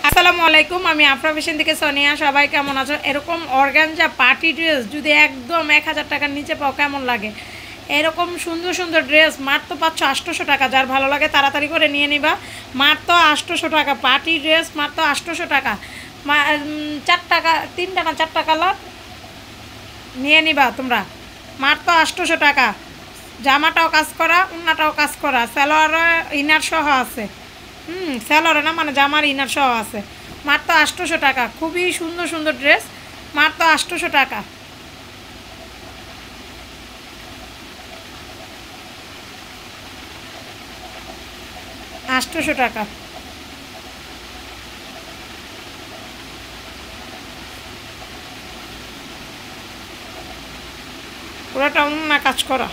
আসসালামু আলাইকুম, আমি আফরা ফ্যাশন থেকে সোনিয়া। সবাই কেমন আছো? এরকম অর্গানজা পার্টি ড্রেস যদি একদম 1000 টাকার নিচে পাও কেমন লাগে? এরকম সুন্দর সুন্দর ড্রেস মাত্র পাচ্ছ 800 টাকা। যার ভালো লাগে তাড়াতাড়ি করে নিয়ে নিবা। মাত্র 800 টাকা পার্টি ড্রেস, মাত্র 800 টাকা। 4 টাকা 3টা না 4টা কালার নিয়ে নিবা তোমরা। মাত্র 800 টাকা। জামাটাও কাজ করা, উন্নাটাও কাজ করা, সালোয়ার ইনার সহ আছে। স্যালোরে না, মানে জামার ইনার সহ আছে। মাত্র 800 টাকা। খুবই সুন্দর সুন্দর ড্রেস, মাত্র 800 টাকা। 800 টাকা। পুরোটা উন্না কাজ করা।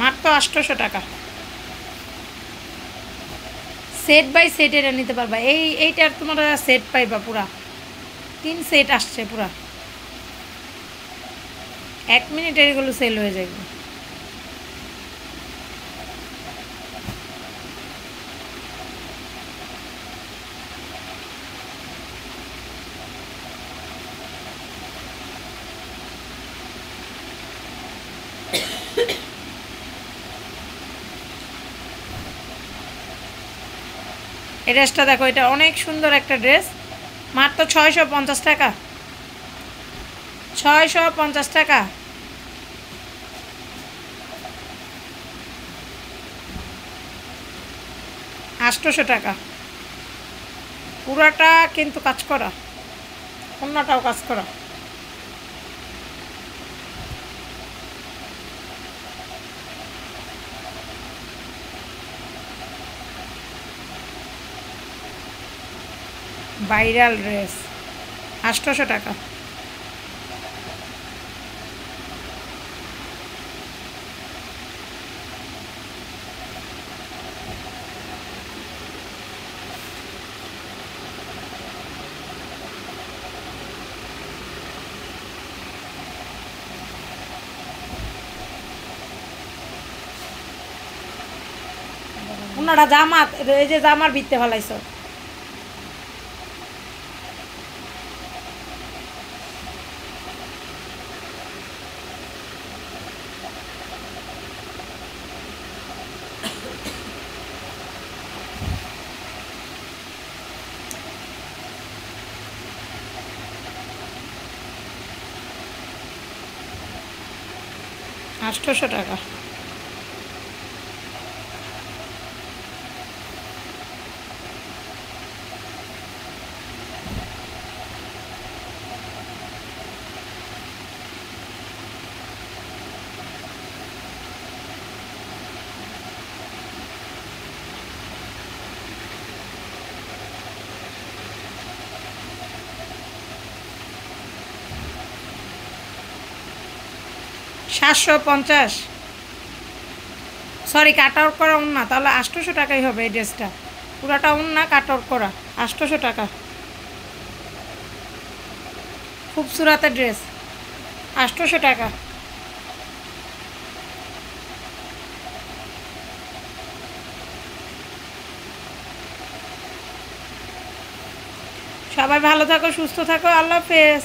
মাত্র 800 টাকা। সেট বাই সেট এটা নিতে পারবা। এইটার তোমার সেট পাইবা পুরা। 3 সেট আসছে পুরা। 1 মিনিটে এগুলো সেল হয়ে যাবে। এই ড্রেসটা দেখো, এটা অনেক সুন্দর একটা ড্রেস। মাত্র 650 টাকা। 650 টাকা। 800 টাকা। পুরাটা কিন্তু কাজ করা, অন্যটাও কাজ করা। ভাইরাল ড্রেস, 800 টাকা। ওনারা জামা, এই যে জামার ভিত্তে ফেলাইছ। আটশোশো টাকা। সাতশো পঞ্চাশ। সরি, কাট আউট করা উন্না, তাহলে 800 টাকাই হবে এই ড্রেসটা। পুরাটা উন্না কাট আউট করা, 800 টাকা। খুবসুরাতের ড্রেস, 800 টাকা। সবাই ভালো থাকো, সুস্থ থাকো, আল্লাহ হাফেজ।